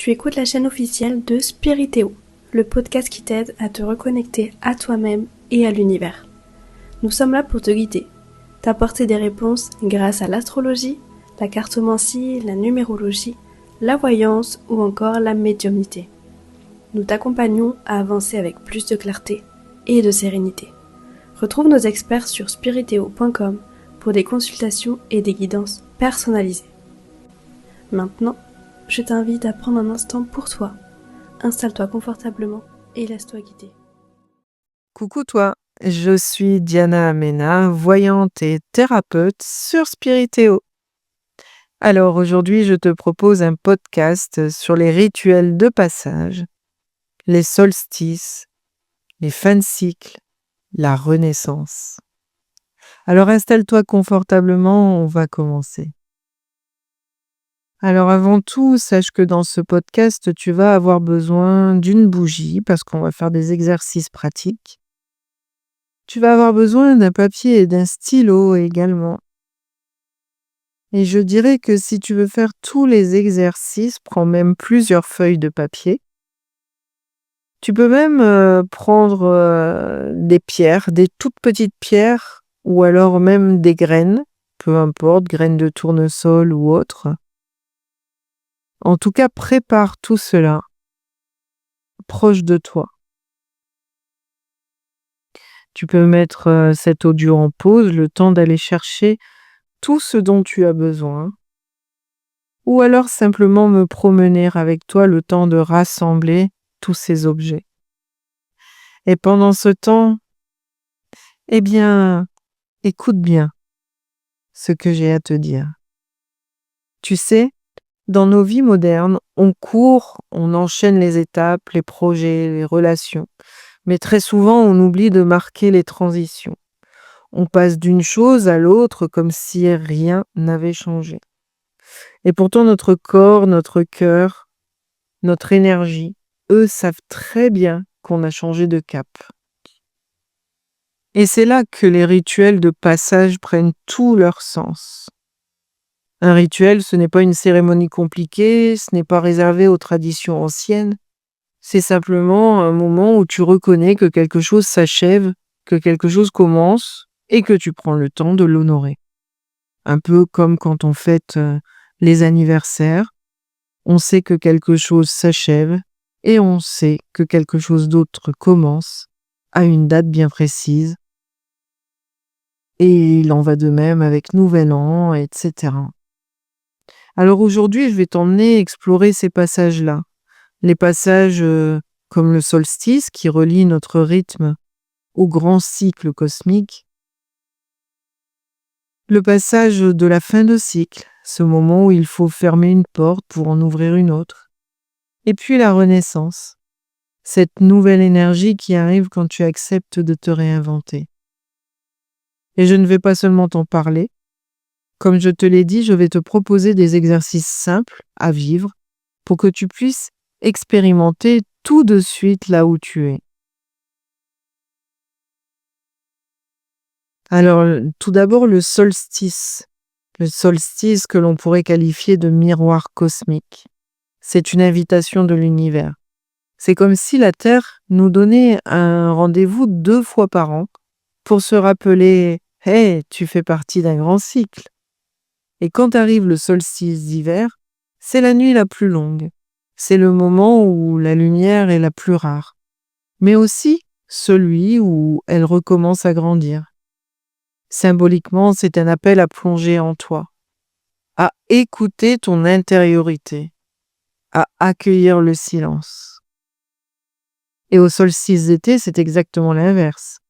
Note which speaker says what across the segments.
Speaker 1: Tu écoutes la chaîne officielle de Spiritéo, le podcast qui t'aide à te reconnecter à toi-même et à l'univers. Nous sommes là pour te guider, t'apporter des réponses grâce à l'astrologie, la cartomancie, la numérologie, la voyance ou encore la médiumnité. Nous t'accompagnons à avancer avec plus de clarté et de sérénité. Retrouve nos experts sur spiritéo.com pour des consultations et des guidances personnalisées. Maintenant, je t'invite à prendre un instant pour toi. Installe-toi confortablement et laisse-toi guider.
Speaker 2: Coucou toi, je suis Diana Amena, voyante et thérapeute sur Spiritéo. Alors aujourd'hui, je te propose un podcast sur les rituels de passage, les solstices, les fins de cycle, la renaissance. Alors installe-toi confortablement, on va commencer. Alors avant tout, sache que dans ce podcast, tu vas avoir besoin d'une bougie parce qu'on va faire des exercices pratiques. Tu vas avoir besoin d'un papier et d'un stylo également. Et je dirais que si tu veux faire tous les exercices, prends même plusieurs feuilles de papier. Tu peux même prendre des pierres, des toutes petites pierres, ou alors même des graines, peu importe, graines de tournesol ou autres. En tout cas, prépare tout cela proche de toi. Tu peux mettre cet audio en pause, le temps d'aller chercher tout ce dont tu as besoin. Ou alors simplement me promener avec toi le temps de rassembler tous ces objets. Et pendant ce temps, eh bien, écoute bien ce que j'ai à te dire. Tu sais, dans nos vies modernes, on court, on enchaîne les étapes, les projets, les relations. Mais très souvent, on oublie de marquer les transitions. On passe d'une chose à l'autre comme si rien n'avait changé. Et pourtant, notre corps, notre cœur, notre énergie, eux savent très bien qu'on a changé de cap. Et c'est là que les rituels de passage prennent tout leur sens. Un rituel, ce n'est pas une cérémonie compliquée, ce n'est pas réservé aux traditions anciennes. C'est simplement un moment où tu reconnais que quelque chose s'achève, que quelque chose commence et que tu prends le temps de l'honorer. Un peu comme quand on fête les anniversaires, on sait que quelque chose s'achève et on sait que quelque chose d'autre commence à une date bien précise. Et il en va de même avec Nouvel An, etc. Alors aujourd'hui, je vais t'emmener explorer ces passages-là. Les passages comme le solstice qui relie notre rythme au grand cycle cosmique. Le passage de la fin de cycle, ce moment où il faut fermer une porte pour en ouvrir une autre. Et puis la renaissance, cette nouvelle énergie qui arrive quand tu acceptes de te réinventer. Et je ne vais pas seulement t'en parler. Comme je te l'ai dit, je vais te proposer des exercices simples à vivre pour que tu puisses expérimenter tout de suite là où tu es. Alors, tout d'abord, le solstice. Le solstice que l'on pourrait qualifier de miroir cosmique. C'est une invitation de l'univers. C'est comme si la Terre nous donnait un rendez-vous 2 fois par an pour se rappeler « Hey, tu fais partie d'un grand cycle ». Et quand arrive le solstice d'hiver, c'est la nuit la plus longue. C'est le moment où la lumière est la plus rare. Mais aussi celui où elle recommence à grandir. Symboliquement, c'est un appel à plonger en toi, à écouter ton intériorité, à accueillir le silence. Et au solstice d'été, c'est exactement l'inverse.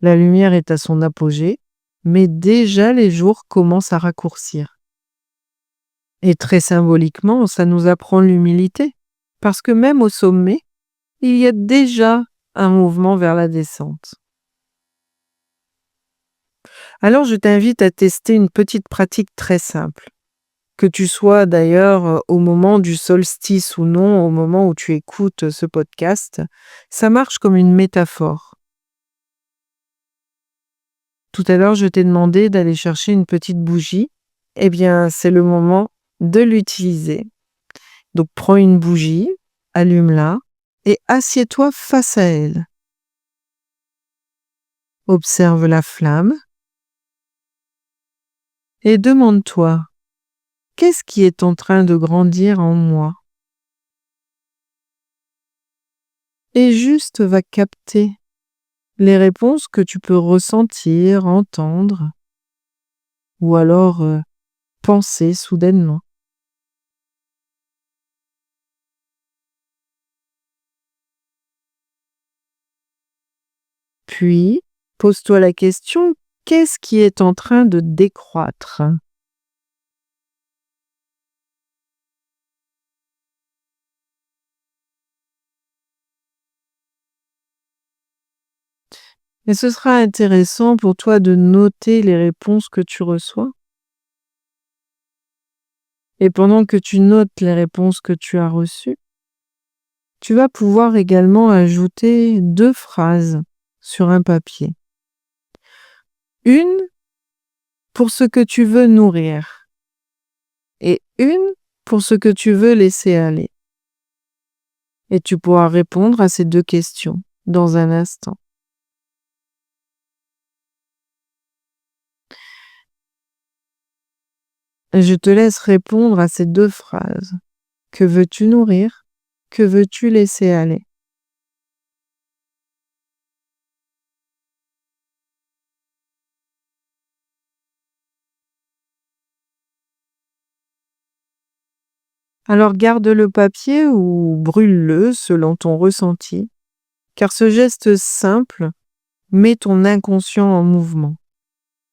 Speaker 2: La lumière est à son apogée, mais déjà les jours commencent à raccourcir. Et très symboliquement, ça nous apprend l'humilité, parce que même au sommet, il y a déjà un mouvement vers la descente. Alors je t'invite à tester une petite pratique très simple. Que tu sois d'ailleurs au moment du solstice ou non, au moment où tu écoutes ce podcast, ça marche comme une métaphore. Tout à l'heure, je t'ai demandé d'aller chercher une petite bougie. Eh bien, c'est le moment de l'utiliser. Donc prends une bougie, allume-la et assieds-toi face à elle. Observe la flamme et demande-toi, qu'est-ce qui est en train de grandir en moi? Et juste va capter les réponses que tu peux ressentir, entendre, ou alors penser soudainement. Puis, pose-toi la question, qu'est-ce qui est en train de décroître? Et ce sera intéressant pour toi de noter les réponses que tu reçois. Et pendant que tu notes les réponses que tu as reçues, tu vas pouvoir également ajouter 2 phrases sur un papier. Une pour ce que tu veux nourrir et une pour ce que tu veux laisser aller. Et tu pourras répondre à ces 2 questions dans un instant. Je te laisse répondre à ces 2 phrases. Que veux-tu nourrir? Que veux-tu laisser aller? Alors garde le papier ou brûle-le selon ton ressenti, car ce geste simple met ton inconscient en mouvement.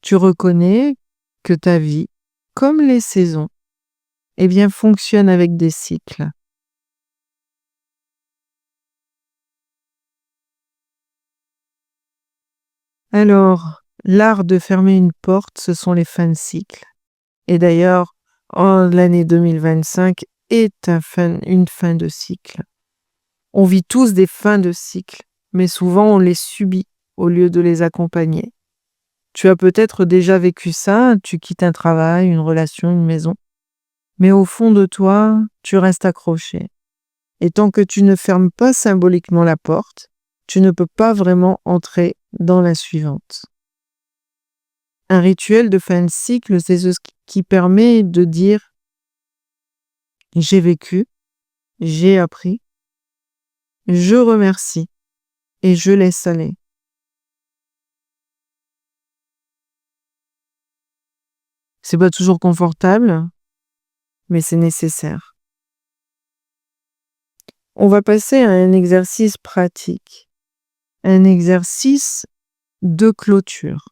Speaker 2: Tu reconnais que ta vie, comme les saisons, fonctionne avec des cycles. Alors, l'art de fermer une porte, ce sont les fins de cycle. Et d'ailleurs, l'année 2025 est une fin de cycle. On vit tous des fins de cycle, mais souvent on les subit au lieu de les accompagner. Tu as peut-être déjà vécu ça, tu quittes un travail, une relation, une maison, mais au fond de toi, tu restes accroché. Et tant que tu ne fermes pas symboliquement la porte, tu ne peux pas vraiment entrer dans la suivante. Un rituel de fin de cycle, c'est ce qui permet de dire « j'ai vécu, j'ai appris, je remercie et je laisse aller ». C'est pas toujours confortable, mais c'est nécessaire. On va passer à un exercice pratique, un exercice de clôture.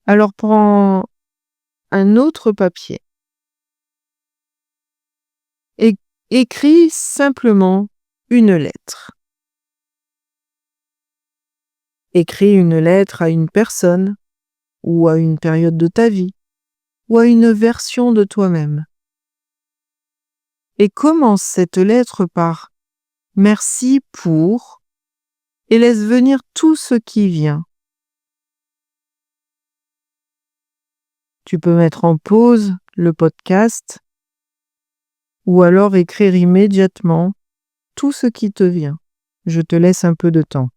Speaker 2: Alors prends un autre papier et écris simplement une lettre. Écris une lettre à une personne ou à une période de ta vie ou à une version de toi-même. Et commence cette lettre par « Merci pour » et laisse venir tout ce qui vient. Tu peux mettre en pause le podcast ou alors écrire immédiatement tout ce qui te vient. Je te laisse un peu de temps.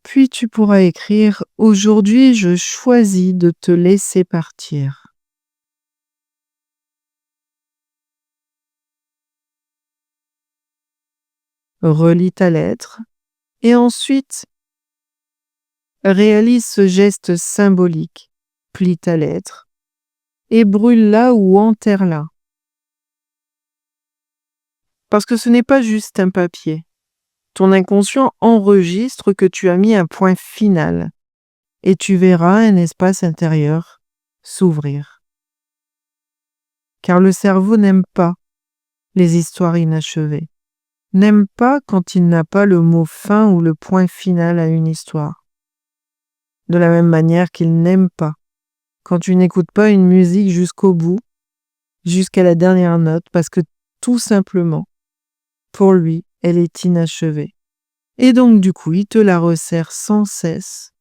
Speaker 2: Puis tu pourras écrire « Aujourd'hui, je choisis de te laisser partir ». Relis ta lettre et ensuite réalise ce geste symbolique. Plie ta lettre et brûle-la ou enterre-la. Parce que ce n'est pas juste un papier. Ton inconscient enregistre que tu as mis un point final et tu verras un espace intérieur s'ouvrir. Car le cerveau n'aime pas les histoires inachevées, n'aime pas quand il n'a pas le mot fin ou le point final à une histoire. De la même manière qu'il n'aime pas quand tu n'écoutes pas une musique jusqu'au bout, jusqu'à la dernière note, parce que tout simplement, pour lui, elle est inachevée. Et donc du coup, il te la resserre sans cesse,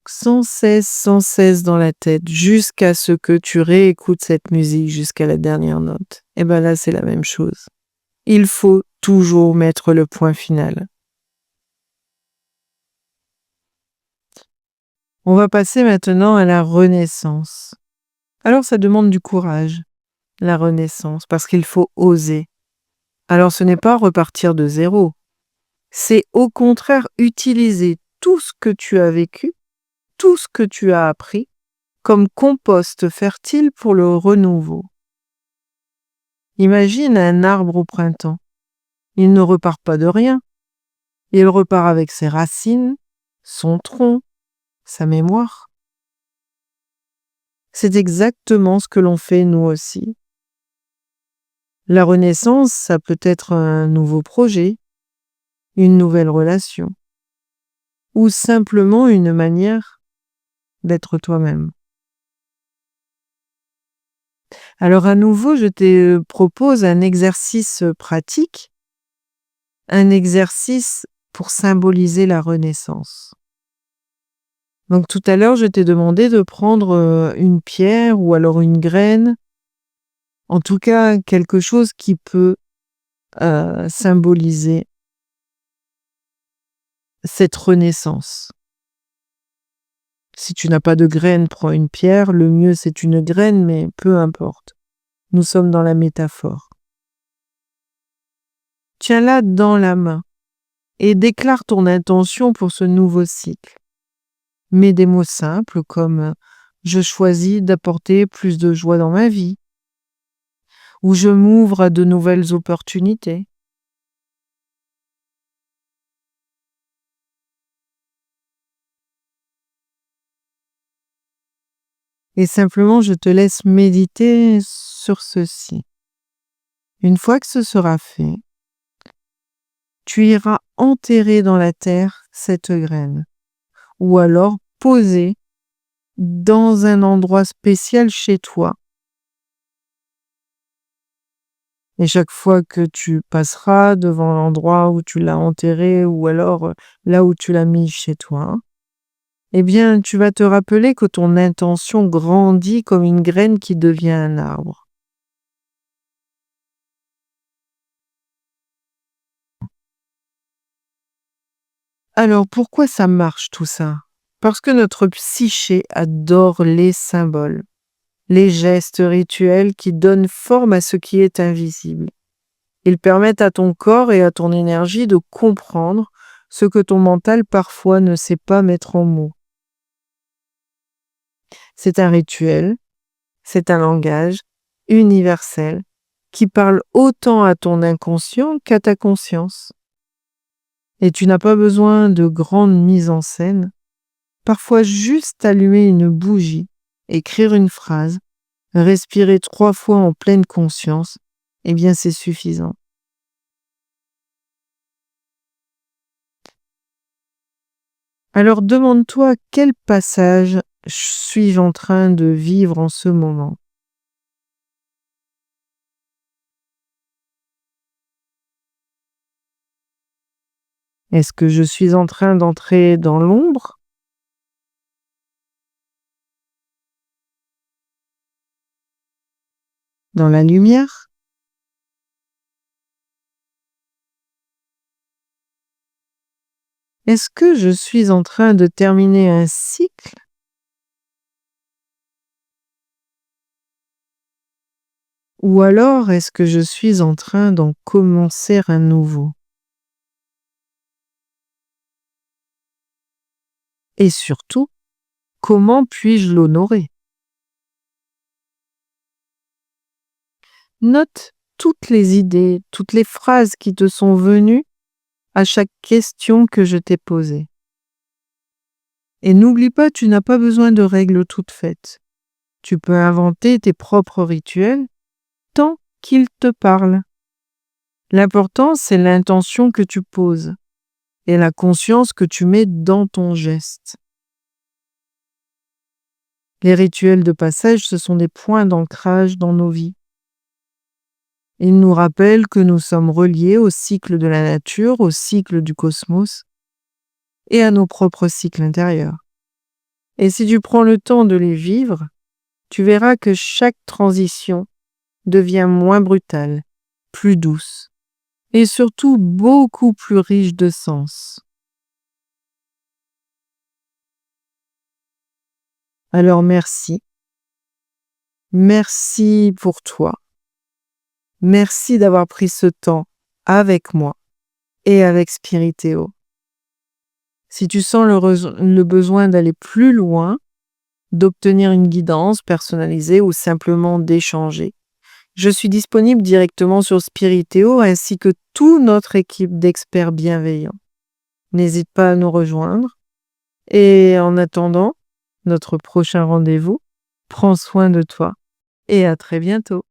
Speaker 2: sans cesse, sans cesse dans la tête, jusqu'à ce que tu réécoutes cette musique jusqu'à la dernière note. Et bien là, c'est la même chose. Il faut toujours mettre le point final. On va passer maintenant à la renaissance. Alors ça demande du courage, la renaissance, parce qu'il faut oser. Alors ce n'est pas repartir de zéro, c'est au contraire utiliser tout ce que tu as vécu, tout ce que tu as appris, comme compost fertile pour le renouveau. Imagine un arbre au printemps. Il ne repart pas de rien. Il repart avec ses racines, son tronc, sa mémoire. C'est exactement ce que l'on fait nous aussi. La renaissance, ça peut être un nouveau projet, une nouvelle relation, ou simplement une manière d'être toi-même. Alors à nouveau, je te propose un exercice pratique, un exercice pour symboliser la renaissance. Donc tout à l'heure, je t'ai demandé de prendre une pierre ou alors une graine, en tout cas quelque chose qui peut symboliser cette renaissance. Si tu n'as pas de graine, prends une pierre, le mieux c'est une graine, mais peu importe. Nous sommes dans la métaphore. Tiens-la dans la main et déclare ton intention pour ce nouveau cycle. Mets des mots simples comme « je choisis d'apporter plus de joie dans ma vie » ou « je m'ouvre à de nouvelles opportunités ». Et simplement, je te laisse méditer sur ceci. Une fois que ce sera fait, tu iras enterrer dans la terre cette graine ou alors poser dans un endroit spécial chez toi. Et chaque fois que tu passeras devant l'endroit où tu l'as enterré ou alors là où tu l'as mis chez toi, eh bien, tu vas te rappeler que ton intention grandit comme une graine qui devient un arbre. Alors, pourquoi ça marche tout ça? Parce que notre psyché adore les symboles, les gestes rituels qui donnent forme à ce qui est invisible. Ils permettent à ton corps et à ton énergie de comprendre ce que ton mental parfois ne sait pas mettre en mots. C'est un rituel, c'est un langage universel qui parle autant à ton inconscient qu'à ta conscience. Et tu n'as pas besoin de grandes mises en scène. Parfois juste allumer une bougie, écrire une phrase, respirer 3 fois en pleine conscience, eh bien c'est suffisant. Alors demande-toi quel passage suis-je en train de vivre en ce moment. Est-ce que je suis en train d'entrer dans l'ombre? Dans la lumière? Est-ce que je suis en train de terminer un cycle? Ou alors est-ce que je suis en train d'en commencer un nouveau? Et surtout, comment puis-je l'honorer? Note toutes les idées, toutes les phrases qui te sont venues à chaque question que je t'ai posée. Et n'oublie pas, tu n'as pas besoin de règles toutes faites. Tu peux inventer tes propres rituels tant qu'ils te parlent. L'important, c'est l'intention que tu poses et la conscience que tu mets dans ton geste. Les rituels de passage, ce sont des points d'ancrage dans nos vies. Il nous rappelle que nous sommes reliés au cycle de la nature, au cycle du cosmos et à nos propres cycles intérieurs. Et si tu prends le temps de les vivre, tu verras que chaque transition devient moins brutale, plus douce et surtout beaucoup plus riche de sens. Alors merci. Merci pour toi. Merci d'avoir pris ce temps avec moi et avec Spiritéo. Si tu sens le besoin d'aller plus loin, d'obtenir une guidance personnalisée ou simplement d'échanger, je suis disponible directement sur Spiritéo ainsi que toute notre équipe d'experts bienveillants. N'hésite pas à nous rejoindre. Et en attendant notre prochain rendez-vous, prends soin de toi et à très bientôt.